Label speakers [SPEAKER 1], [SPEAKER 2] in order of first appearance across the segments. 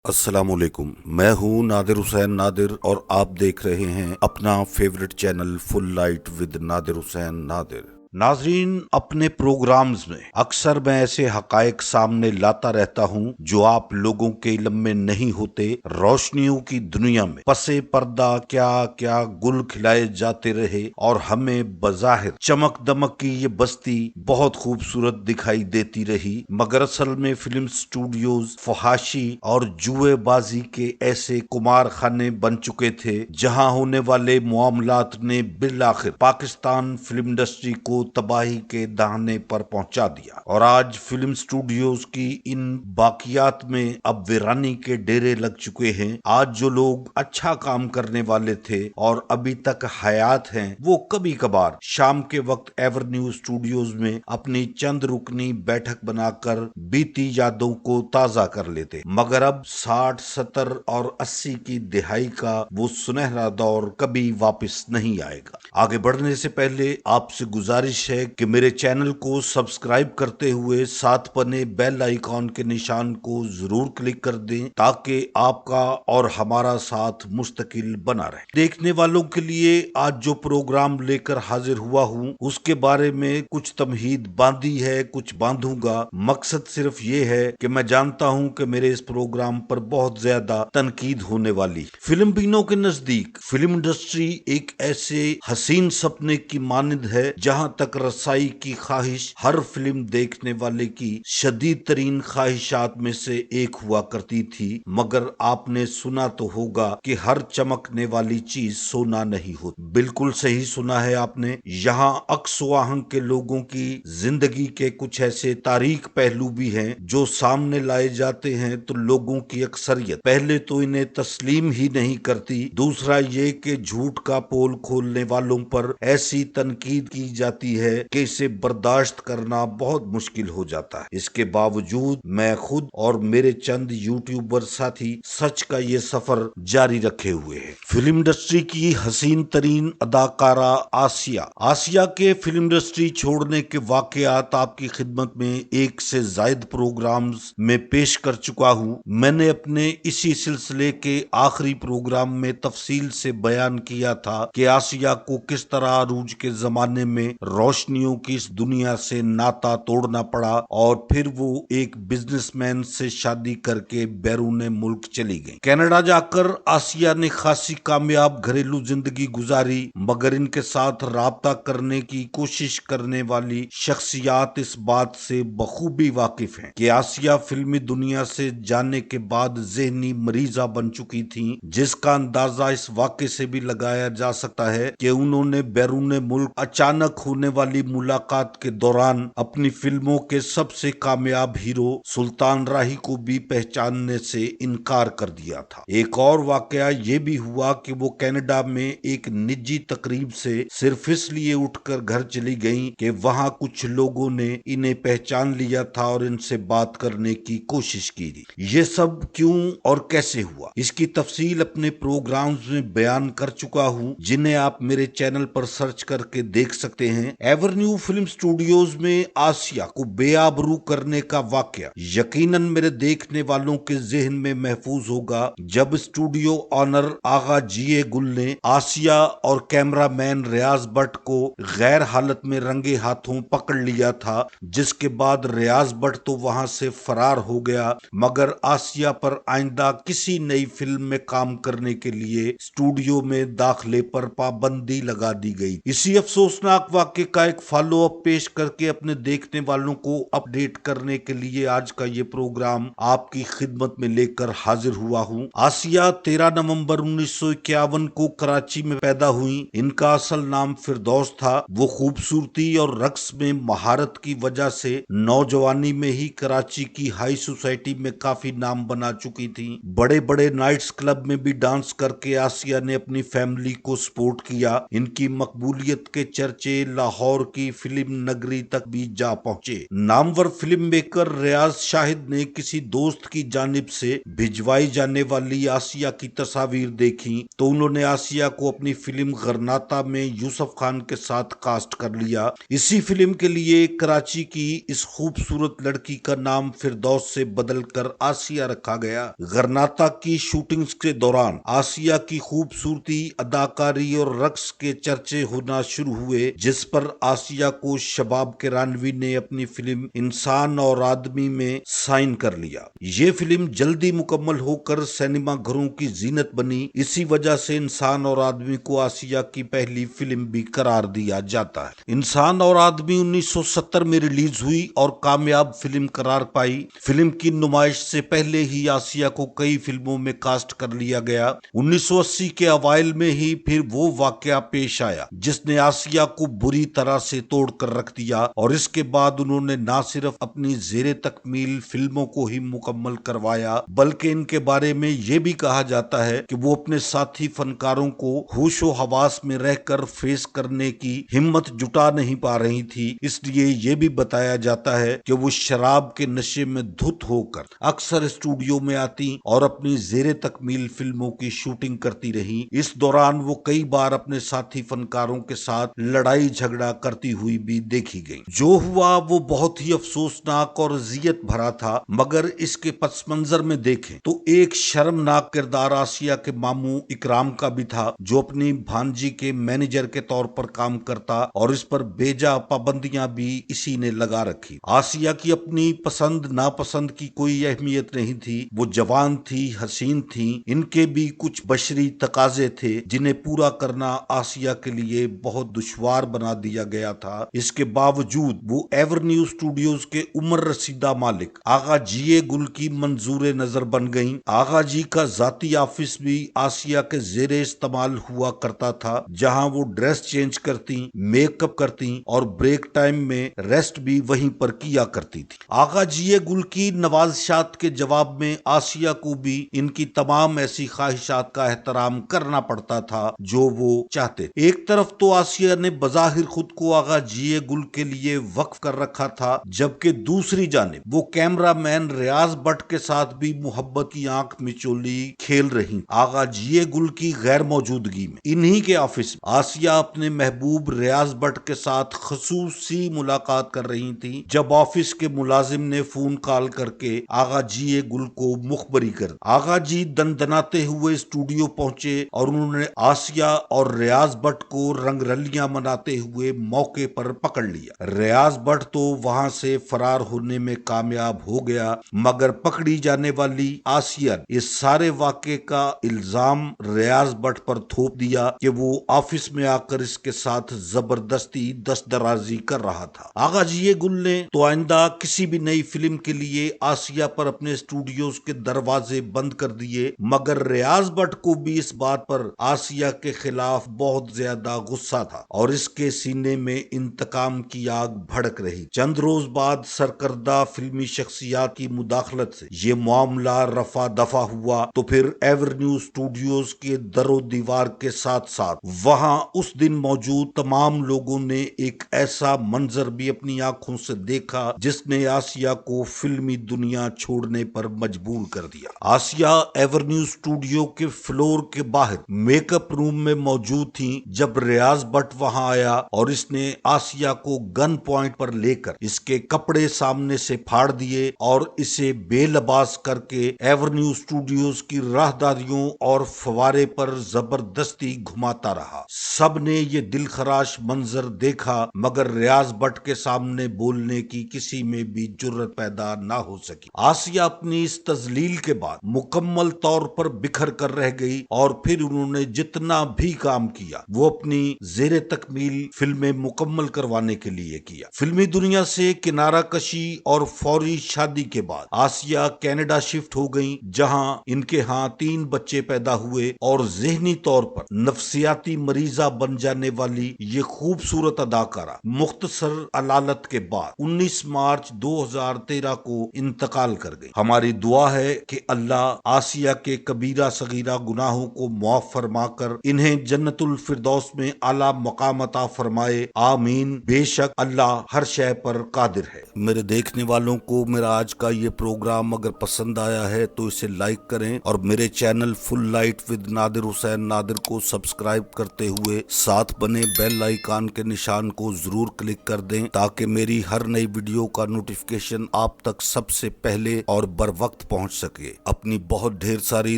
[SPEAKER 1] अस्सलाम वालेकुम। मैं हूँ नादिर हुसैन नादिर और आप देख रहे हैं अपना favourite channel full light with Nadir Hussain Nadir. नाजरीन, अपने प्रोग्राम्स में अक्सर मैं ऐसे हकायक सामने लाता रहता हूँ जो आप लोगों के इल्म में नहीं होते। रोशनियों की दुनिया में पसे पर्दा क्या क्या गुल खिलाए जाते रहे और हमें बज़ाहिर चमक दमक की ये बस्ती बहुत खूबसूरत दिखाई देती रही, मगर असल में फिल्म स्टूडियोज फहाशी और जुएबाजी के ऐसे कुमार खाने बन चुके थे जहां होने वाले मामलात ने बिल आखिर पाकिस्तान फिल्म इंडस्ट्री को तबाही के दाहने पर पहुंचा दिया। और आज फिल्म स्टूडियोज की इन बाकियात में अब वीरानी के डेरे लग चुके हैं। आज जो लोग अच्छा काम करने वाले थे और अभी तक हयात हैं, वो कभी कभार शाम के वक्त एवेन्यू स्टूडियोज में अपनी चंद रुकनी बैठक बनाकर बीती यादों को ताजा कर लेते, मगर अब 60, 70 और 80 की दिहाई का वो सुनहरा दौर कभी वापस नहीं आएगा। आगे बढ़ने से पहले आपसे गुजारिश है कि मेरे चैनल को सब्सक्राइब करते हुए साथ बने बेल आइकॉन के निशान को जरूर क्लिक कर दें ताकि आपका और हमारा साथ मुस्तकिल बना रहे। देखने वालों के लिए आज जो प्रोग्राम लेकर हाजिर हुआ हूँ उसके बारे में कुछ तमहीद बांधी है, कुछ बांधूंगा। मकसद सिर्फ ये है कि मैं जानता हूँ कि मेरे इस प्रोग्राम पर बहुत ज्यादा तनकीद होने वाली। फिल्म बीनों के नजदीक फिल्म इंडस्ट्री एक ऐसे हसीन सपने की मानिंद है जहां तक रसाई की ख्वाहिश हर फिल्म देखने वाले की शदीद तरीन ख्वाहिशात में से एक हुआ करती थी। मगर आपने सुना तो होगा कि हर चमकने वाली चीज सोना नहीं होती। बिल्कुल सही सुना है आपने। यहाँ अक्स वाहन के लोगों की जिंदगी के कुछ ऐसे तारीख पहलू भी हैं जो सामने लाए जाते हैं तो लोगों की अक्सरियत पहले तो इन्हें तस्लीम ही नहीं करती। दूसरा ये कि झूठ का पोल खोलने वालों पर ऐसी तनकीद की जाती है कि इसे बर्दाश्त करना बहुत मुश्किल हो जाता है। इसके बावजूद मैं खुद और मेरे चंद यूट्यूबर साथी सच का ये सफर जारी रखे हुए हैं। फिल्म इंडस्ट्री की हसीन तरीन अदाकारा आसिया के फिल्म इंडस्ट्री छोड़ने के वाकयात आपकी खिदमत में एक से जायद प्रोग्राम्स में पेश कर चुका हूँ। मैंने अपने इसी सिलसिले के आखिरी प्रोग्राम में तफसील से बयान किया था कि आसिया को किस तरह अरूज के जमाने में रोशनियों की इस दुनिया से नाता तोड़ना पड़ा और फिर वो एक बिजनेसमैन से शादी करके बैरून मुल्क चली गई। कनाडा जाकर आसिया ने खासी कामयाब घरेलू जिंदगी गुजारी, मगर इनके साथ राब्ता करने की कोशिश करने वाली शख्सियात इस बात से बखूबी वाकिफ हैं कि आसिया फिल्मी दुनिया से जाने के बाद ज़हनी मरीजा बन चुकी थीं, जिसका अंदाजा इस वाक़े से भी लगाया जा सकता है कि उन्होंने बैरून मुल्क अचानक होने वाली मुलाकात के दौरान अपनी फिल्मों के सबसे कामयाब हीरो सुल्तान राही को भी पहचानने से इनकार कर दिया था। एक और वाकया ये भी हुआ कि वो कनाडा में एक निजी तकरीब से सिर्फ इसलिए उठकर घर चली गईं कि वहां कुछ लोगों ने इन्हें पहचान लिया था और इनसे बात करने की कोशिश की थी। ये सब क्यों और कैसे हुआ, इसकी तफसील अपने प्रोग्राम्स में बयान कर चुका हूँ, जिन्हें आप मेरे चैनल पर सर्च करके देख सकते हैं। एवेन्यू फिल्म स्टूडियोज में आसिया को बेआबरू करने का वाकया यकीनन मेरे देखने वालों के जहन में महफूज होगा जब स्टूडियो ऑनर आगा जीए गुल ने आसिया और कैमरामैन रियाज भट्ट को गैर हालत में रंगे हाथों पकड़ लिया था, जिसके बाद रियाज भट्ट तो वहां से फरार हो गया, मगर आसिया पर आइंदा किसी नई फिल्म में काम करने के लिए स्टूडियो में दाखिले पर पाबंदी लगा दी गई। इसी अफसोसनाक वाक्य का एक फॉलो अप पेश करके अपने देखने वालों को अपडेट करने के लिए आज का ये प्रोग्राम आपकी खिदमत में लेकर हाजिर हुआ हूँ। आसिया 13 नवंबर 1951 को कराची में पैदा हुई। इनका असल नाम फिरदौस था। वो खूबसूरती और रक्स में महारत की वजह से नौजवानी में ही कराची की हाई सोसाइटी में काफी नाम बना चुकी थी। बड़े बड़े नाइट्स क्लब में भी डांस करके आसिया ने अपनी फैमिली को सपोर्ट किया। इनकी मकबूलियत के चर्चे लाहौर لاہور کی فلم نگری تک بھی جا پہنچے۔ نامور فلم میکر ریاض شاہد نے کسی دوست کی جانب سے بھجوائی جانے والی آسیہ کی تصاویر دیکھی تو انہوں نے آسیہ کو اپنی فلم غرناطہ میں یوسف خان کے ساتھ کاسٹ کر لیا۔ اسی فلم کے لیے کراچی کی اس خوبصورت لڑکی کا نام فردوس سے بدل کر آسیہ رکھا گیا۔ غرناطہ کی شوٹنگز کے دوران آسیہ کی خوبصورتی، اداکاری اور رقص کے چرچے ہونا شروع ہوئے، جس پر آسیہ کو شباب کرانوی نے اپنی فلم انسان اور آدمی میں سائن کر لیا۔ یہ فلم جلدی مکمل ہو کر سینما گھروں کی زینت بنی۔ اسی وجہ سے انسان اور آدمی کو آسیہ کی پہلی فلم بھی قرار دیا جاتا ہے۔ انسان اور آدمی 1970 میں ریلیز ہوئی اور کامیاب فلم قرار پائی۔ فلم کی نمائش سے پہلے ہی آسیہ کو کئی فلموں میں کاسٹ کر لیا گیا۔ 1980 کے اوائل میں ہی پھر وہ واقعہ پیش آیا جس نے آسیہ کو بری طرح سے توڑ کر رکھ دیا، اور اس کے بعد انہوں نے نہ صرف اپنی زیر تکمیل فلموں کو ہی مکمل کروایا بلکہ ان کے بارے میں یہ بھی کہا جاتا ہے کہ وہ اپنے ساتھی فنکاروں کو ہوش و حواس میں رہ کر فیس کرنے کی ہمت جٹا نہیں پا رہی تھی، اس لیے یہ بھی بتایا جاتا ہے کہ وہ شراب کے نشے میں دھت ہو کر اکثر اسٹوڈیو میں آتی اور اپنی زیر تکمیل فلموں کی شوٹنگ کرتی رہی۔ اس دوران وہ کئی بار اپنے ساتھی فنکاروں کے ساتھ لڑائی جھگڑا کرتی ہوئی بھی دیکھی گئی۔ جو ہوا وہ بہت ہی افسوسناک اور اذیت بھرا تھا، مگر اس کے پس منظر میں دیکھیں تو ایک شرمناک کردار آسیہ کے ماموں اکرام کا بھی تھا، جو اپنی بھانجی کے مینیجر کے طور پر کام کرتا اور اس پر بیجا پابندیاں بھی اسی نے لگا رکھی۔ آسیہ کی اپنی پسند ناپسند کی کوئی اہمیت نہیں تھی، وہ جوان تھی، حسین تھی، ان کے بھی کچھ بشری تقاضے تھے جنہیں پورا کرنا آسیہ کے لیے بہت دشوار بنا دیا گیا تھا۔ اس کے باوجود وہ ایورنیو اسٹوڈیوز کے عمر رسیدہ مالک آغا جی گل کی منظور نظر بن گئیں۔ آغا جی کا ذاتی آفس بھی آسیہ کے زیر استعمال ہوا کرتا تھا، جہاں وہ ڈریس چینج کرتی، میک اپ کرتی اور بریک ٹائم میں ریسٹ بھی وہیں پر کیا کرتی تھی۔ آغا جی گل کی نوازشات کے جواب میں آسیہ کو بھی ان کی تمام ایسی خواہشات کا احترام کرنا پڑتا تھا جو وہ چاہتے۔ ایک طرف تو آسیہ نے بظاہر خود کو آغا جی گل کے لیے وقف کر رکھا تھا، جبکہ دوسری جانب وہ کیمرہ مین ریاض بٹ کے ساتھ بھی محبت کی آنکھ مچولی کھیل رہی۔ آغا جی گل کی غیر موجودگی میں انہی کے آفس میں آسیہ اپنے محبوب ریاض بٹ کے ساتھ خصوصی ملاقات کر رہی تھی، جب آفس کے ملازم نے فون کال کر کے آغا جی گل کو مخبری کر دی۔ آغا جی دندناتے ہوئے اسٹوڈیو پہنچے اور انہوں نے آسیہ اور ریاض بٹ کو رنگ رلیاں مناتے ہوئے موقع پر پکڑ لیا۔ ریاض بٹ تو وہاں سے فرار ہونے میں کامیاب ہو گیا، مگر پکڑی جانے والی آسیہ نے اس سارے واقعے کا الزام ریاض بٹ پر تھوپ دیا کہ وہ آفس میں آ کر اس کے ساتھ زبردستی دست درازی کر رہا تھا۔ آغا جی گل نے تو آئندہ کسی بھی نئی فلم کے لیے آسیہ پر اپنے اسٹوڈیوز کے دروازے بند کر دیے، مگر ریاض بٹ کو بھی اس بات پر آسیہ کے خلاف بہت زیادہ غصہ تھا اور اس کے سینے میں انتقام کی آگ بھڑک رہی۔ چند روز بعد سرکردہ فلمی شخصیات کی مداخلت سے یہ معاملہ رفع دفع ہوا تو پھر ایورنیو اسٹوڈیوز کے در و دیوار کے ساتھ ساتھ وہاں اس دن موجود تمام لوگوں نے ایک ایسا منظر بھی اپنی آنکھوں سے دیکھا جس نے آسیہ کو فلمی دنیا چھوڑنے پر مجبور کر دیا۔ آسیہ ایورنیو اسٹوڈیو کے فلور کے باہر میک اپ روم میں موجود تھی جب ریاض بٹ وہاں آیا اور اس نے آسیہ کو گن پوائنٹ پر لے کر اس کے کپڑے سامنے سے پھاڑ دیے اور اسے بے لباس کر کے ایورنیو اسٹوڈیوز کی راہداریوں اور فوارے پر زبردستی گھماتا رہا۔ سب نے یہ دل خراش منظر دیکھا، مگر ریاض بٹ کے سامنے بولنے کی کسی میں بھی جرت پیدا نہ ہو سکی۔ آسیہ اپنی اس تذلیل کے بعد مکمل طور پر بکھر کر رہ گئی اور پھر انہوں نے جتنا بھی کام کیا وہ اپنی زیر تکمیل فلمیں مکمل کروانے کے لیے کیا۔ فلمی دنیا سے کنارہ کشی اور فوری شادی کے بعد آسیہ کینیڈا شفٹ ہو گئیں، جہاں ان کے ہاں 3 بچے پیدا ہوئے اور ذہنی طور پر نفسیاتی مریضہ بن جانے والی یہ خوبصورت اداکارہ مختصر علالت کے بعد 19 مارچ 2013 کو انتقال کر گئی۔ ہماری دعا ہے کہ اللہ آسیہ کے کبیرہ صغیرہ گناہوں کو معاف فرما کر انہیں جنت الفردوس میں اعلیٰ مقام عطا فرمائے फरमाए, आमीन। बेशक अल्लाह हर शय पर कादिर है। मेरे देखने वालों को मेरा आज का ये प्रोग्राम अगर पसंद आया है तो इसे लाइक करें और मेरे channel full light with Nadir Hussain Nadir को सब्सक्राइब करते हुए साथ बने बेल आइकन के निशान को जरूर क्लिक कर दें, ताकि मेरी हर नई वीडियो का नोटिफिकेशन आप तक सबसे पहले और बर वक्त पहुंच सके। अपनी बहुत ढेर सारी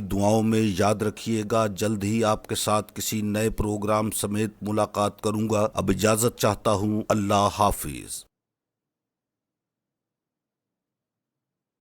[SPEAKER 1] दुआओं में याद रखिएगा। जल्द ही आपके साथ किसी नए प्रोग्राम समेत मुलाकात करूंगा। अब इजाजत चाहता हूं। अल्लाह हाफिज।